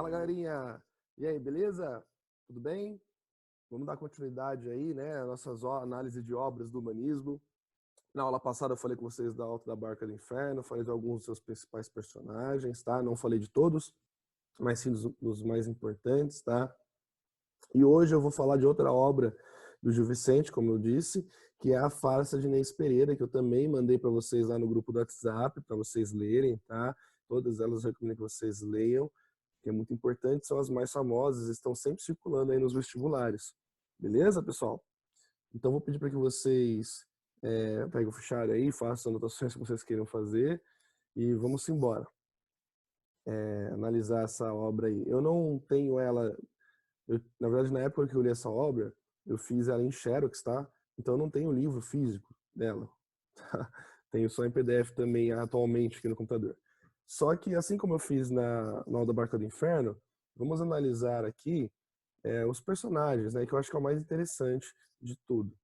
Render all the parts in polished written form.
Fala, galerinha! E aí, beleza? Tudo bem? Vamos dar continuidade aí, né, às nossas análise de obras do humanismo. Na aula passada eu falei com vocês da Alta da Barca do Inferno, falei de alguns dos seus principais personagens, tá? Não falei de todos, mas sim dos mais importantes, tá? E hoje eu vou falar de outra obra do Gil Vicente, como eu disse, que é a Farsa de Inês Pereira, que eu também mandei para vocês lá no grupo do WhatsApp, para vocês lerem, tá? Todas elas eu recomendo que vocês leiam, que é muito importante, são as mais famosas, estão sempre circulando aí nos vestibulares. Beleza, pessoal? Então vou pedir para que vocês peguem o fichário aí, façam as anotações que vocês queiram fazer e vamos embora. Analisar essa obra aí. Eu não tenho ela, na verdade na época que eu li essa obra, eu fiz ela em Xerox, tá? Então eu não tenho o livro físico dela. Tenho só em PDF também atualmente aqui no computador. Só que assim como eu fiz na aula da Barca do Inferno, vamos analisar aqui os personagens, né, que eu acho que é o mais interessante de tudo.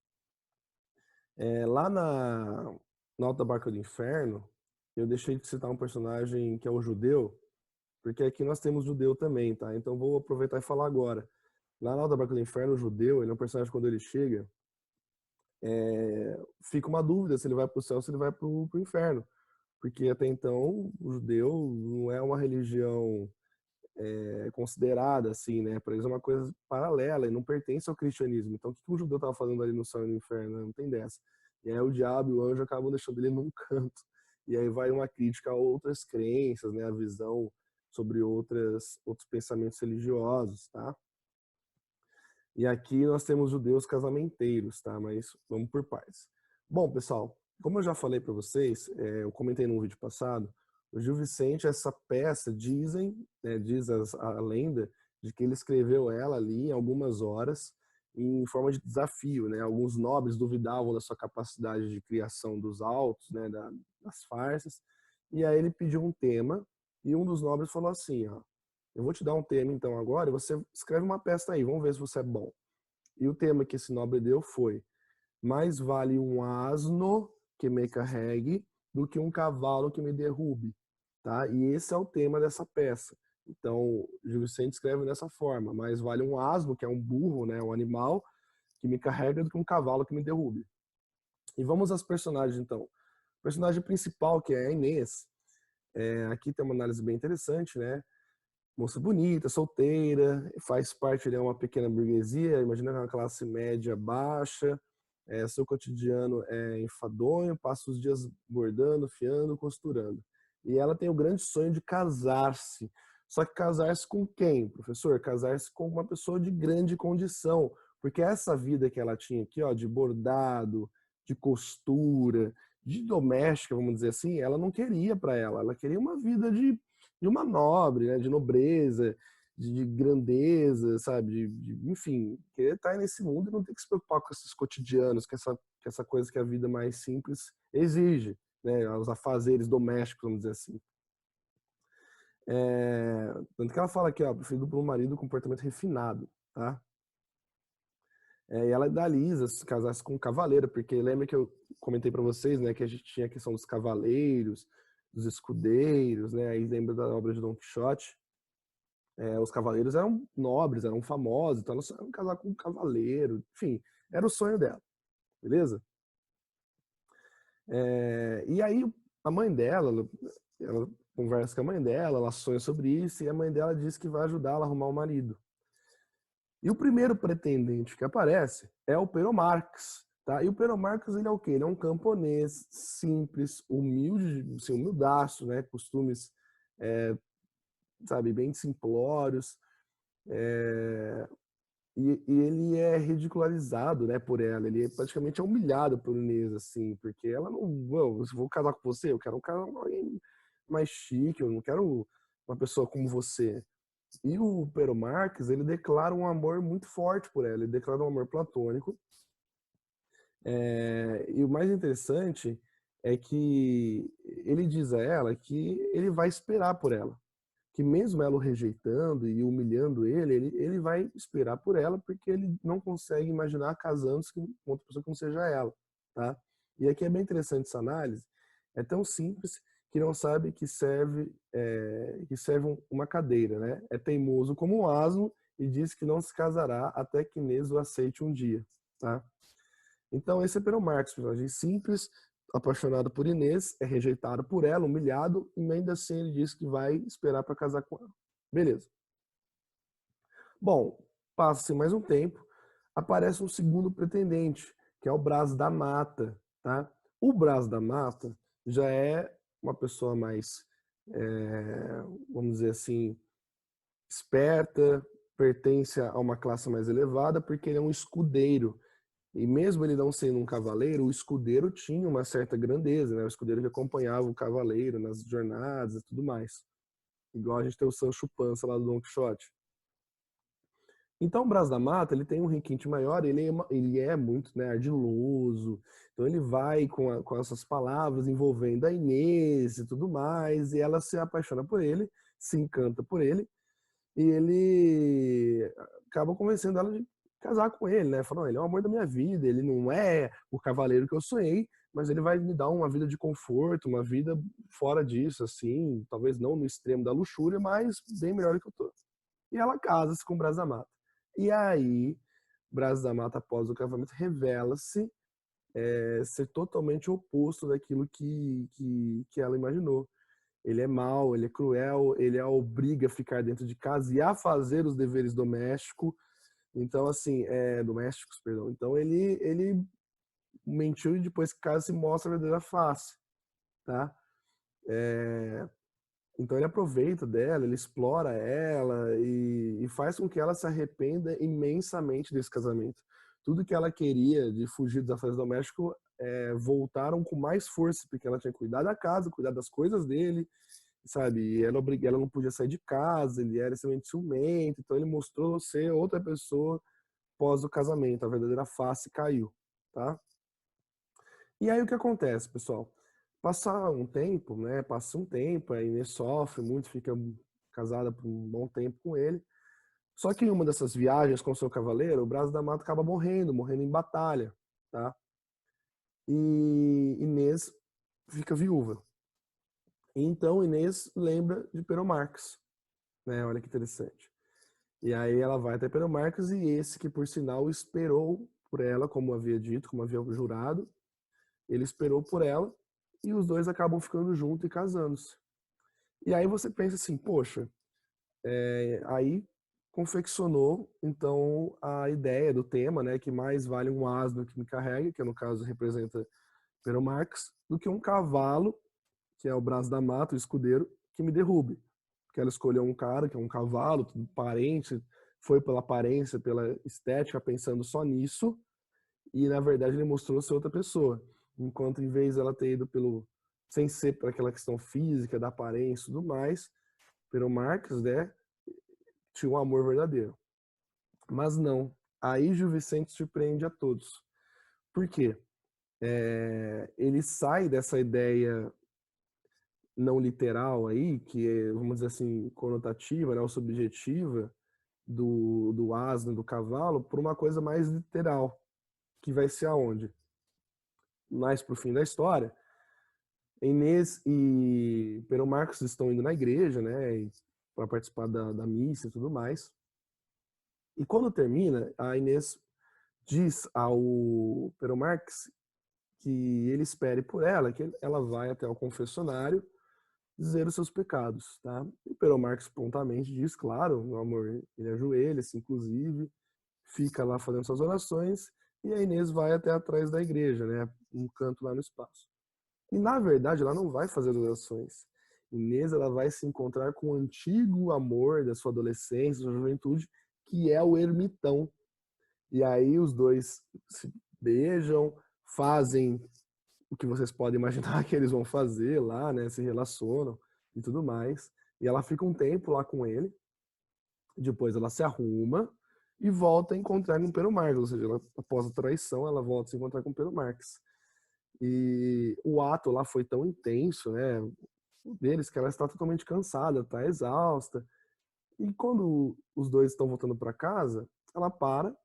Lá na Alta Barca do Inferno, eu deixei de citar um personagem que é o judeu, porque aqui nós temos judeu também, tá? Então vou aproveitar e falar agora. Lá na Alta Barca do Inferno, o judeu, ele é um personagem quando ele chega, fica uma dúvida se ele vai para o céu ou se ele vai para o inferno. Porque até então o judeu não é uma religião considerada assim, né? Para eles é uma coisa paralela e não pertence ao cristianismo. Então o que o judeu estava fazendo ali no céu e no inferno? Não tem dessa. E aí o diabo e o anjo acabam deixando ele num canto. E aí vai uma crítica a outras crenças, né? A visão sobre outros pensamentos religiosos, tá? E aqui nós temos judeus casamenteiros, tá? Mas vamos por partes. Bom, pessoal, como eu já falei para vocês, eu comentei num vídeo passado, o Gil Vicente, essa peça, dizem, diz a lenda, de que ele escreveu ela ali em algumas horas, em forma de desafio, né? Alguns nobres duvidavam da sua capacidade de criação dos autos, né? Das farsas, e aí ele pediu um tema, e um dos nobres falou assim, ó, eu vou te dar um tema então agora, e você escreve uma peça aí, vamos ver se você é bom. E o tema que esse nobre deu foi: mais vale um asno que me carregue do que um cavalo que me derrube, tá? E esse é o tema dessa peça. Então, Gil Vicente escreve dessa forma: mais vale um asno, que é um burro, né, um animal, que me carrega do que um cavalo que me derrube. E vamos às personagens então. O personagem principal, que é a Inês, aqui tem uma análise bem interessante, né? Moça bonita, solteira, faz parte de uma pequena burguesia, imagina uma classe média baixa, seu cotidiano é enfadonho, passa os dias bordando, fiando, costurando. E ela tem o grande sonho de casar-se. Só que casar-se com quem, professor? Casar-se com uma pessoa de grande condição, porque essa vida que ela tinha aqui, ó, de bordado, de costura, de doméstica, vamos dizer assim, ela não queria para ela. Ela queria uma vida de uma nobre, né, de nobreza, de grandeza, sabe? Enfim, querer estar nesse mundo e não ter que se preocupar com esses cotidianos, com essa coisa que a vida mais simples exige, né? Os afazeres domésticos, vamos dizer assim. Tanto que ela fala aqui, ó, preferido por um marido com comportamento refinado, tá? E ela idealiza se casasse com um cavaleiro, porque lembra que eu comentei para vocês, né, que a gente tinha a questão dos cavaleiros, dos escudeiros, né? Aí lembra da obra de Dom Quixote. Os cavaleiros eram nobres, eram famosos, então ela só ia casar com um cavaleiro, enfim, era o sonho dela, beleza? E aí a mãe dela, ela conversa com a mãe dela, ela sonha sobre isso, e a mãe dela diz que vai ajudá-la a arrumar um marido. E o primeiro pretendente que aparece é o Pero Marx, tá? E o Pero Marx, ele é o quê? Ele é um camponês simples, humilde, assim, humildaço, né? Costumes, sabe, bem simplórios. E ele é ridicularizado, né, por ela. Ele praticamente é humilhado por Inês, assim, porque ela não, se vou casar com você, eu quero um cara alguém mais chique, eu não quero uma pessoa como você. E o Pero Marx, ele declara um amor muito forte por ela, ele declara um amor platônico. E o mais interessante é que ele diz a ela que ele vai esperar por ela, que mesmo ela o rejeitando e humilhando ele vai esperar por ela, porque ele não consegue imaginar casando-se com outra pessoa que não seja ela, tá? E aqui é bem interessante essa análise, é tão simples que não sabe que serve uma cadeira, né? É teimoso como um asno e diz que não se casará até que Inês o aceite um dia, tá? Então esse é Pero Marcos, personagem simples, apaixonado por Inês, é rejeitado por ela, humilhado, e ainda assim ele diz que vai esperar para casar com ela. Beleza. Bom, passa-se mais um tempo, aparece um segundo pretendente, que é o Brás da Mata, tá? O Brás da Mata já é uma pessoa mais, vamos dizer assim, esperta, pertence a uma classe mais elevada, porque ele é um escudeiro. E mesmo ele não sendo um cavaleiro, o escudeiro tinha uma certa grandeza, né? O escudeiro que acompanhava o cavaleiro nas jornadas e tudo mais. Igual a gente tem o Sancho Panza lá do Don Quixote. Então, o Brás da Mata, ele tem um requinte maior, ele é muito, né, ardiloso, então ele vai com essas palavras envolvendo a Inês e tudo mais, e ela se apaixona por ele, se encanta por ele, e ele acaba convencendo ela de casar com ele, né, falando, ele é o amor da minha vida, ele não é o cavaleiro que eu sonhei, mas ele vai me dar uma vida de conforto, uma vida fora disso, assim, talvez não no extremo da luxúria, mas bem melhor do que eu tô. E ela casa-se com o Brás da Mata. E aí, Brás da Mata, após o casamento, revela-se ser totalmente oposto daquilo que ela imaginou. Ele é mau, ele é cruel, ele a obriga a ficar dentro de casa e a fazer os deveres domésticos. Então, assim, domésticos, perdão. Então, ele mentiu e depois que casa se mostra a verdadeira face, tá? Então ele aproveita dela, ele explora ela e faz com que ela se arrependa imensamente desse casamento. Tudo que ela queria de fugir dos afazeres domésticos voltaram com mais força, porque ela tinha que cuidar da casa, cuidar das coisas dele, sabe? E ela não podia sair de casa, ele era extremamente ciumento, então ele mostrou ser outra pessoa pós o casamento, a verdadeira face caiu, tá? E aí o que acontece, pessoal? Passar um tempo, né? Passa um tempo, a Inês sofre muito, fica casada por um bom tempo com ele. Só que em uma dessas viagens com o seu cavaleiro, o Brás da Mata acaba morrendo em batalha, tá? E Inês fica viúva. E então Inês lembra de Pero Marques, né? Olha que interessante. E aí ela vai até Pero Marques e esse que por sinal esperou por ela, como havia dito, como havia jurado, ele esperou por ela e os dois acabam ficando juntos e casando-se. E aí você pensa assim, poxa, aí confeccionou então a ideia do tema, né, que mais vale um asno que me carregue, que no caso representa Pero Marx, do que um cavalo, que é o Brás da Mata, o escudeiro, que me derrube. Porque ela escolheu um cara que é um cavalo, tudo parente, foi pela aparência, pela estética, pensando só nisso, e na verdade ele mostrou ser outra pessoa. Enquanto em vez dela ter ido sem ser para aquela questão física, da aparência e tudo mais, Pero Marques, né, tinha um amor verdadeiro. Mas não. Aí Gil Vicente surpreende a todos. Por quê? Ele sai dessa ideia não literal aí, que é, vamos dizer assim, conotativa, né, ou subjetiva, do asno, do cavalo, por uma coisa mais literal, que vai ser aonde? Mais pro fim da história, Inês e Pero Marcos estão indo na igreja, né, para participar da missa e tudo mais. E quando termina, a Inês diz ao Pero Marx que ele espere por ela, que ela vai até o confessionário dizer os seus pecados, tá? E o Pero Marx prontamente diz, claro, meu amor, ele ajoelha-se, inclusive, fica lá fazendo suas orações, e a Inês vai até atrás da igreja, né? Um canto lá no espaço. E na verdade ela não vai fazer orações. Inês ela vai se encontrar com o antigo amor da sua adolescência, da sua juventude, que é o ermitão. E aí os dois se beijam, fazem o que vocês podem imaginar que eles vão fazer lá, né? Se relacionam e tudo mais. E ela fica um tempo lá com ele. Depois ela se arruma e volta a encontrar com o Pero Marx. Ou seja, após a traição, ela volta a se encontrar com o Pero Marx. E o ato lá foi tão intenso, né? Deles que ela está totalmente cansada, está exausta. E quando os dois estão voltando para casa, ela para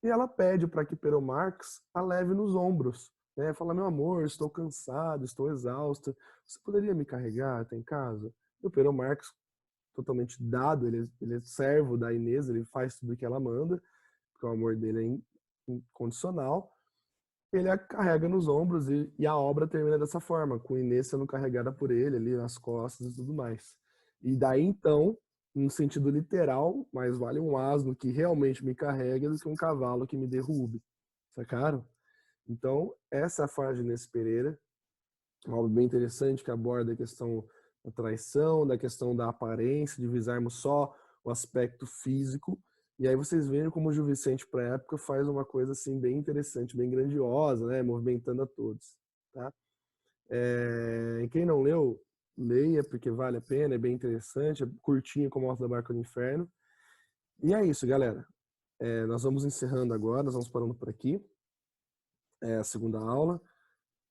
e ela pede para que Pero Marx a leve nos ombros, né? Fala, meu amor, estou cansado, estou exausta, você poderia me carregar até em casa? E o Pero Marcos, totalmente dado, ele é servo da Inês, ele faz tudo o que ela manda, porque o amor dele é incondicional. Ele a carrega nos ombros e a obra termina dessa forma, com Inês sendo carregada por ele ali nas costas e tudo mais. E daí então, no sentido literal, mais vale um asno que realmente me carrega do que um cavalo que me derrube. Sacaram? Então, essa é a fase de Inês Pereira, uma obra bem interessante que aborda a questão da traição, da questão da aparência, de visarmos só o aspecto físico. E aí vocês veem como o Gil Vicente, para a época, faz uma coisa assim bem interessante, bem grandiosa, né? Movimentando a todos. Tá? Quem não leu, leia, porque vale a pena, é bem interessante, é curtinho como a Alta da Barca do Inferno. E é isso, galera. Nós vamos encerrando agora, nós vamos parando por aqui. É a segunda aula.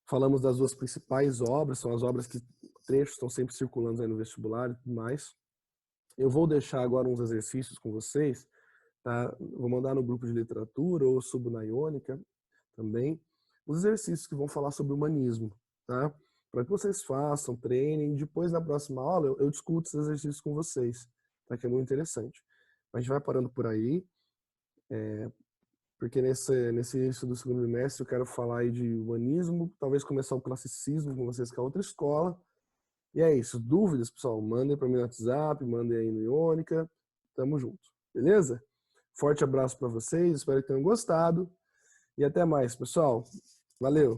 Falamos das duas principais obras, são as obras que trechos estão sempre circulando aí no vestibular e tudo mais. Eu vou deixar agora uns exercícios com vocês, tá? Vou mandar no grupo de literatura ou subo na Iônica também, os exercícios que vão falar sobre humanismo, tá? Para que vocês façam, treinem, e depois na próxima aula eu discuto esses exercícios com vocês, tá? Que é muito interessante. A gente vai parando por aí, porque nesse início do segundo bimestre eu quero falar aí de humanismo, talvez começar o classicismo com vocês, que é outra escola. E é isso. Dúvidas, pessoal? Mandem para mim no WhatsApp, mandem aí no Iônica. Tamo junto. Beleza? Forte abraço para vocês. Espero que tenham gostado. E até mais, pessoal. Valeu!